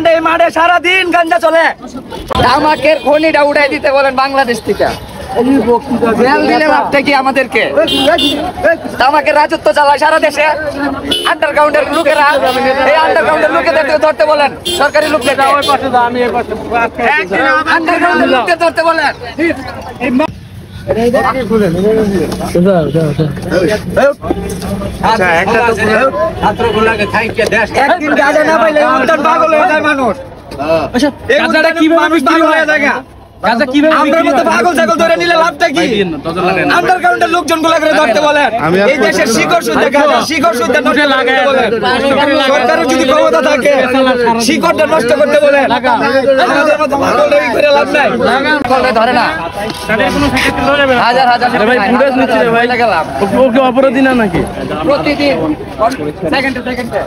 আন্ডারগ্রাউন্ডে এই মাঠে সারাদিন গাঞ্জা চলে। তামাকের খনিটা উঠাই দিতে বলেন বাংলাদেশ থেকে। আমাদেরকে তামাকের রাজত্ব চালায় সারা দেশে। আন্ডারগ্রাউন্ডের লোকেরা এই আন্ডারগ্রাউন্ডের লোকেদের ধরতে বলেন, সরকারি লোকদের আন্ডারগ্রাউন্ডের লোকদের ধরতে বলেন। একদিন গাঁজা না পাইলে পাগল হয়ে যায় মানুষ। আন্ডারগ্রাউন্ডের লোকজন গুলা করে ধরতে বলেন। এই দেশের শিকড় শুদ্ধ সরকারের যদি ক্ষমতা থাকে শিকড়টা নষ্ট করতে বলেন। আমাদের মতো পাগল করে লাভ নাই। ধরে না হাজার হাজার অপরাধী না নাকি প্রতিদিন সেকেন্ডে সেকেন্ডে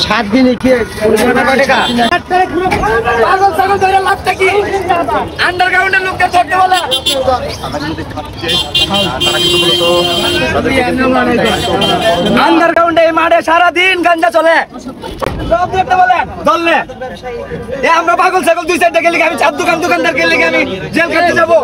সাত দিনে আন্ডারগ্রাউন্ডের লোকদের ধরতে বলে। আন্ডারগ্রাউন্ডে এই মাঠে সারাদিন গাঞ্জা চলে। ধরলে আমরা পাগল ছাগল দুই সাইডে গেলে আমি চার দোকানদার গেলে আমি জেল খাটতে যাবো।